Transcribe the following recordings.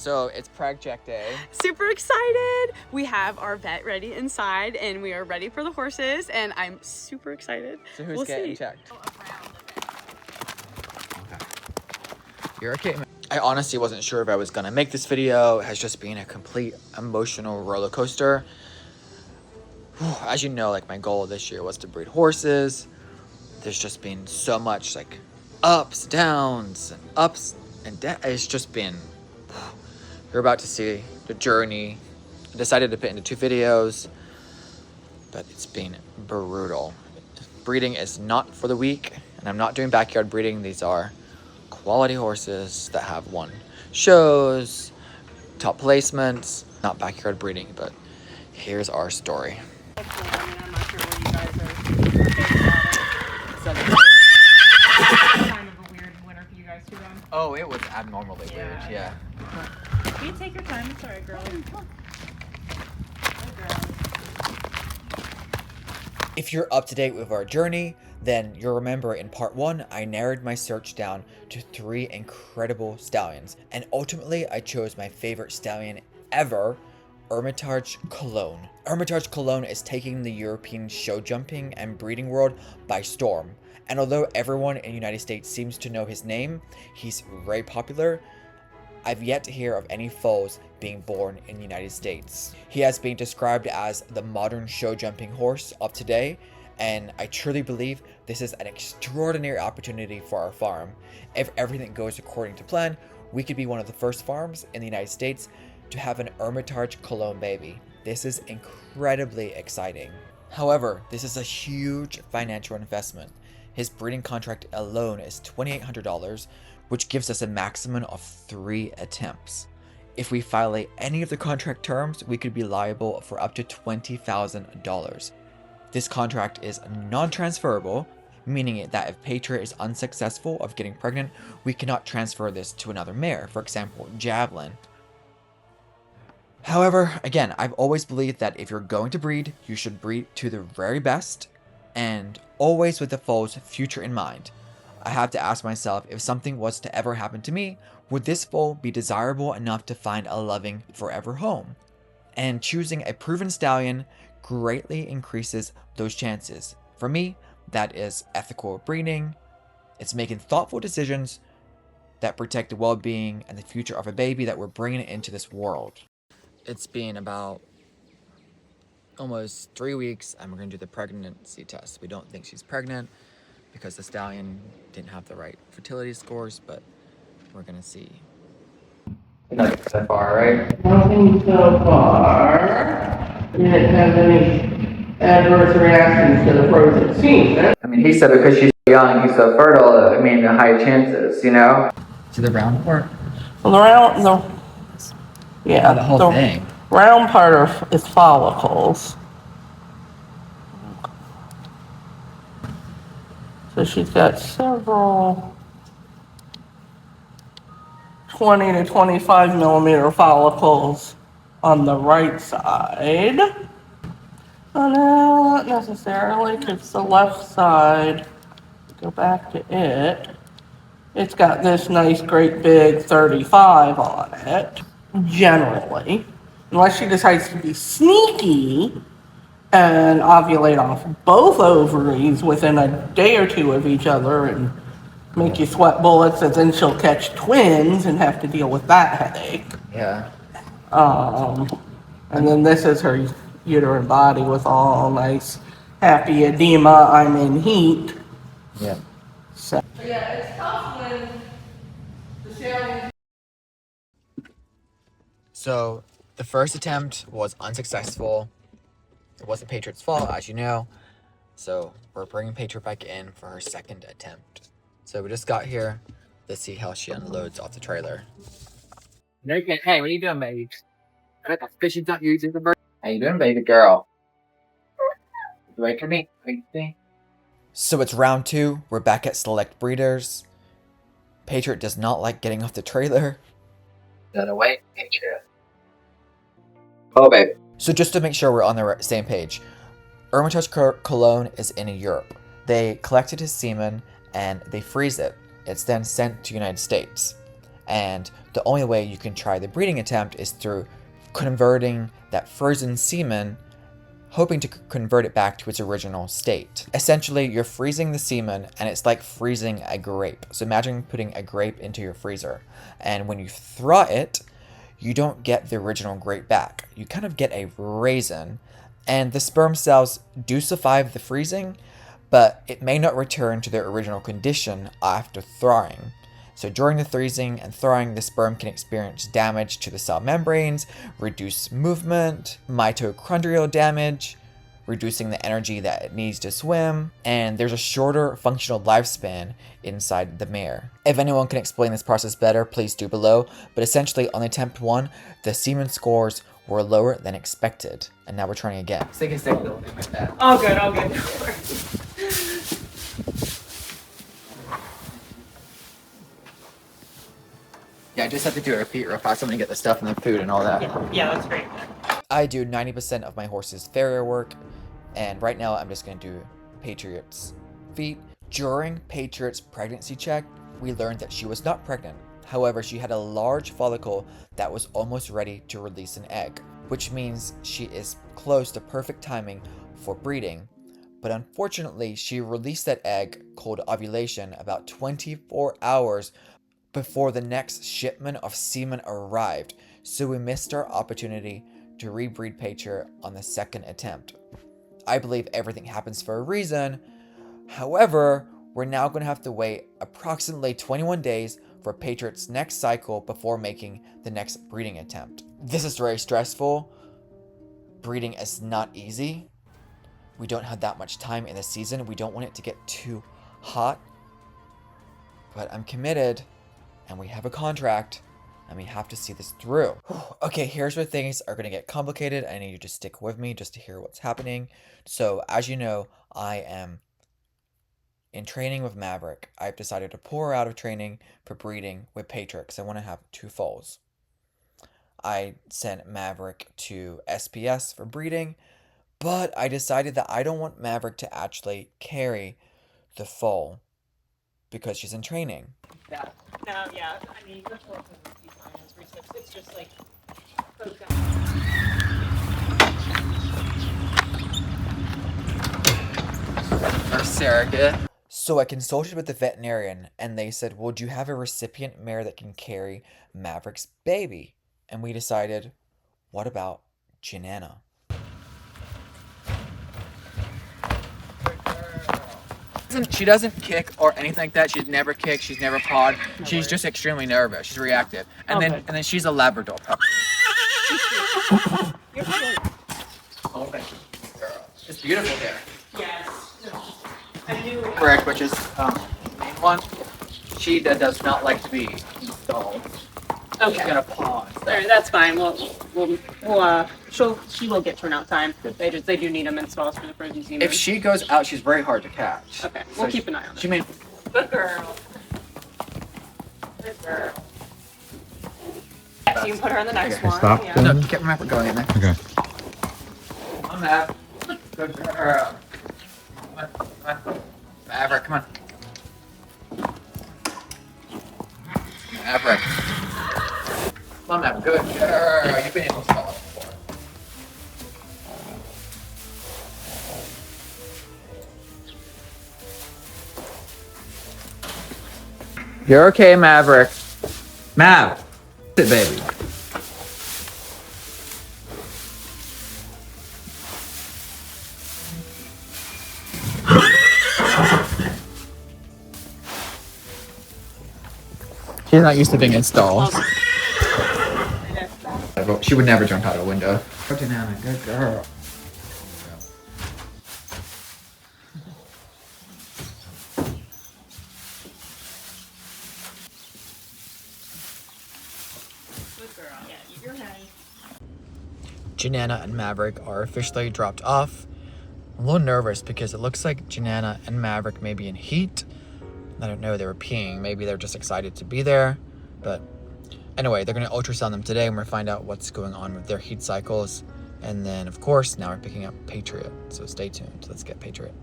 So it's project day. Super excited. We have our vet ready inside and we are ready for the horses and I'm super excited. So who's getting checked? Okay. You're okay, man. I honestly wasn't sure if I was gonna make this video. It has just been a complete emotional roller coaster. As you know, like my goal this year was to breed horses. There's just been so much like ups, downs, and ups and downs. It's just been, you're about to see the journey. I decided to put into 2 videos, but it's been brutal. Breeding is not for the weak, and I'm not doing backyard breeding. These are quality horses that have won shows, top placements, not backyard breeding, but here's our story. I mean, I'm not sure where you guys are Kind of a weird winter for you guys too then. Oh, it was abnormally weird, yeah. You take your time, it's alright, girl. If you're up to date with our journey, then you'll remember in part 1, I narrowed my search down to 3 incredible stallions. And ultimately, I chose my favorite stallion ever, Ermitage Kalone. Ermitage Kalone is taking the European show jumping and breeding world by storm. And although everyone in the United States seems to know his name, he's very popular. I've yet to hear of any foals being born in the United States. He has been described as the modern show jumping horse of today, and I truly believe this is an extraordinary opportunity for our farm. If everything goes according to plan, we could be one of the first farms in the United States to have an Ermitage Kalone baby. This is incredibly exciting. However, this is a huge financial investment. His breeding contract alone is $2,800, which gives us a maximum of 3 attempts. If we violate any of the contract terms, we could be liable for up to $20,000. This contract is non-transferable, meaning that if Patriot is unsuccessful of getting pregnant, we cannot transfer this to another mare, for example, Javelin. However, again, I've always believed that if you're going to breed, you should breed to the very best, and always with the foal's future in mind. I have to ask myself, if something was to ever happen to me, would this foal be desirable enough to find a loving forever home? And choosing a proven stallion greatly increases those chances. For me, that is ethical breeding. It's making thoughtful decisions that protect the well-being and the future of a baby that we're bringing into this world. It's been about almost 3 weeks, and we're going to do the pregnancy test. We don't think she's pregnant because the stallion didn't have the right fertility scores, but we're going to see. Nothing so far, right? Nothing so far. You didn't have any adverse reactions to the frozen seeds, eh? I mean, he said because she's young, he's so fertile, I mean, the high chances, you know? See the round part? Well, the whole thing. Round part is follicles. So she's got several 20 to 25 millimeter follicles on the right side. Not necessarily, because the left side, go back to it, it's got this nice great big 35 on it, generally. Unless she decides to be sneaky and ovulate off both ovaries within a day or 2 of each other and make you sweat bullets, and then she'll catch twins and have to deal with that headache. Yeah. And then this is her uterine body with all nice happy edema, I'm in heat. Yeah. So yeah, it's tough when the stallion. So the first attempt was unsuccessful. It wasn't Patriot's fault, as you know. So we're bringing Patriot back in for her second attempt. So we just got here. Let's see how she unloads off the trailer. Hey, what are you doing, baby? I got the fishing duck using the bird. How you doing, baby girl? You wait for me? What do you think? So it's round 2. We're back at Select Breeders. Patriot does not like getting off the trailer. Get away, Patriot. Oh, babe. So just to make sure we're on the same page, Ermitage Kalone is in Europe. They collected his semen and they freeze it. It's then sent to the United States. and the only way you can try the breeding attempt is through converting that frozen semen, hoping to convert it back to its original state. Essentially, you're freezing the semen, and it's like freezing a grape. So imagine putting a grape into your freezer, and when you thaw it, you don't get the original grape back. You kind of get a raisin, and the sperm cells do survive the freezing, but it may not return to their original condition after thawing. So during the freezing and thawing, the sperm can experience damage to the cell membranes, reduce movement, mitochondrial damage, reducing the energy that it needs to swim, and there's a shorter functional lifespan inside the mare. If anyone can explain this process better, please do below, but essentially on attempt 1, the semen scores were lower than expected, and now we're trying again. Stick and stick, don't do like that. All good, all good. Yeah, I just have to do a repeat real fast. I'm gonna get the stuff and the food and all that. Yeah, that's great. I do 90% of my horse's farrier work, and right now I'm just gonna do Patriot's feet. During Patriot's pregnancy check, we learned that she was not pregnant. However, she had a large follicle that was almost ready to release an egg, which means she is close to perfect timing for breeding. But unfortunately, she released that egg called ovulation about 24 hours before the next shipment of semen arrived, so we missed our opportunity to rebreed Patriot on the second attempt. I believe everything happens for a reason. However, we're now going to have to wait approximately 21 days for Patriot's next cycle before making the next breeding attempt. This is very stressful. Breeding is not easy. We don't have that much time in the season. We don't want it to get too hot. But I'm committed, and we have a contract, and we have to see this through. Okay, here's where things are going to get complicated. I need you to stick with me just to hear what's happening. So, as you know, I am in training with Maverick. I've decided to pull her out of training for breeding with Patriot because I want to have 2 foals. I sent Maverick to SPS for breeding, but I decided that I don't want Maverick to actually carry the foal because she's in training. No, yeah. I mean, your fourth is fine. It's just like Or surrogate. So I consulted with the veterinarian, and they said, well, do you have a recipient mare that can carry Maverick's baby? And we decided, what about Janana? She doesn't kick or anything like that. She's never kicked. She's never pawed. She's just extremely nervous. She's reactive. And then she's a Labrador puppy. Oh, thank you, girl. It's beautiful there. yes. I knew it. Correct, which is the main one. She does not like to be installed. She's Okay. gonna paw. All right, that's fine. She will get turnout time. They do need them installed for the frozen semen. If she goes out, she's very hard to catch. Okay, we'll keep an eye on She it. may. Good girl. Good girl. Yes, you can put her in the next Okay, one. stop. Yeah. No, get Maverick going in there. Okay. Come on, Mav. Good girl. Come on. Maverick, come on. Maverick. Come on, Maverick. Good girl. You've been able to stall it before. You're okay, Maverick. Mav. Sit, baby. She's not used to being installed. She would never jump out of a window. Go Janana, good girl. Good girl. Yeah, eat your hay. Janana and Maverick are officially dropped off. I'm a little nervous because it looks like Janana and Maverick may be in heat. I don't know, they were peeing. Maybe they're just excited to be there. But anyway, they're going to ultrasound them today and we're going to find out what's going on with their heat cycles. And then, of course, now we're picking up Patriot. So stay tuned. Let's get Patriot.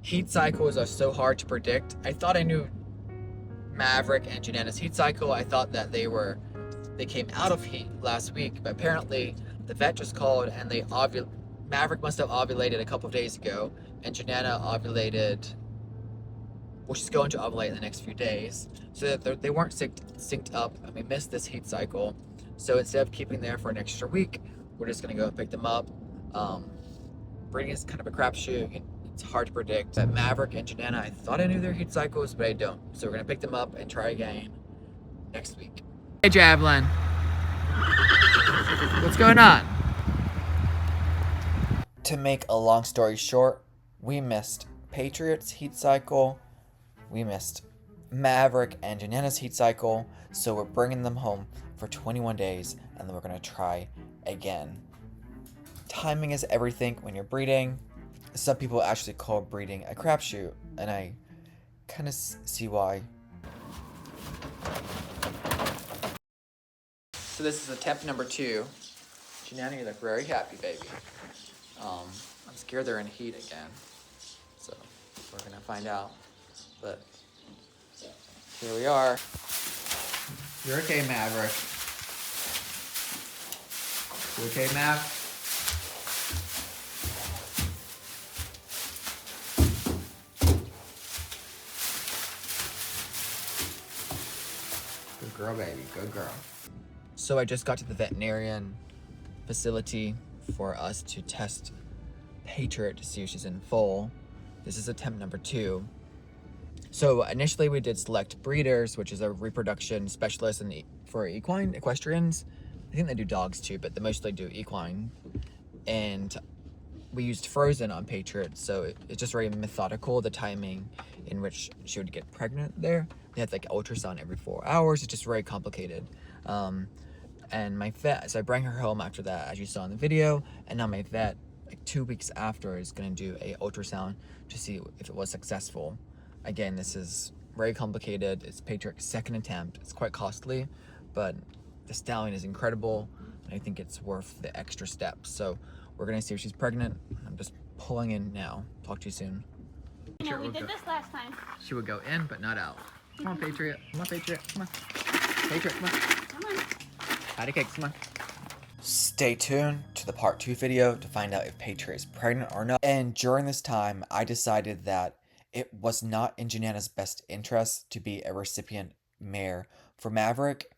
Heat cycles are so hard to predict. I thought I knew Maverick and Janana's heat cycle. I thought that they came out of heat last week, but apparently the vet just called and Maverick must have ovulated a couple of days ago, and Janana ovulated. Well, she's going to ovulate in the next few days, so that they weren't synced up, and we missed this heat cycle. So instead of keeping there for an extra week, we're just gonna go pick them up. Breeding is kind of a crapshoot. It's hard to predict. But Maverick and Janana, I thought I knew their heat cycles, but I don't. So we're gonna pick them up and try again next week. Hey, Javelin. What's going on? To make a long story short, we missed Patriot's heat cycle. We missed Maverick and Janana's heat cycle. So we're bringing them home for 21 days, and then we're gonna try again. Timing is everything when you're breeding. Some people actually call breeding a crapshoot, and I kind of see why. So this is attempt number 2. Janana, you look very happy, baby. I'm scared they're in heat again, so we're gonna find out. But here we are. You're okay, Maverick. You okay, Mav? Good girl, baby. Good girl. So I just got to the veterinarian facility for us to test Patriot to see if she's in foal. This is attempt number 2. So initially we did select breeders, which is a reproduction specialist for equine equestrians. I think they do dogs too, but they mostly do equine. And we used frozen on Patriot, so it's just very methodical, the timing in which she would get pregnant there. They had like ultrasound every 4 hours. It's just very complicated. And my vet, so I bring her home after that, as you saw in the video, and now my vet, like 2 weeks after, is gonna do a ultrasound to see if it was successful. Again, this is very complicated. It's Patriot's second attempt. It's quite costly, but the stallion is incredible, and I think it's worth the extra steps. So we're gonna see if she's pregnant. I'm just pulling in now. Talk to you soon. You know, we did this last time. She would go in, but not out. Come on, Patriot. Come on, Patriot. Come on. Patriot, come on. Come on. Patty cakes, come on. Stay tuned to the part 2 video to find out if Patriot is pregnant or not. And during this time, I decided that it was not in Janana's best interest to be a recipient mare for Maverick,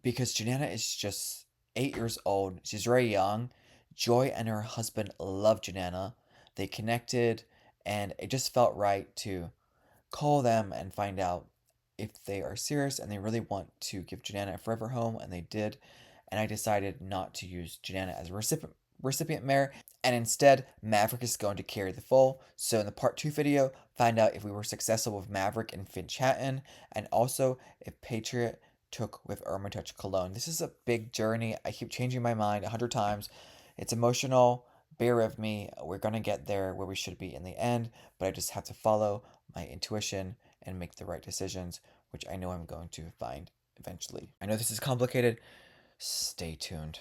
because Janana is just 8 years old. She's very young. Joy and her husband love Janana. They connected, and it just felt right to call them and find out if they are serious and they really want to give Janana a forever home, and they did. And I decided not to use Janana as a recipient mare, and instead Maverick is going to carry the foal. So in the part 2 video, find out if we were successful with Maverick and Fynch Hatton, and also if Patriot took with Ermitage Kalone. This is a big journey. I keep changing my mind 100 times. It's emotional. Bear with me. We're gonna get there where we should be in the end, but I just have to follow my intuition and make the right decisions, which I know I'm going to find eventually. I know this is complicated. Stay tuned.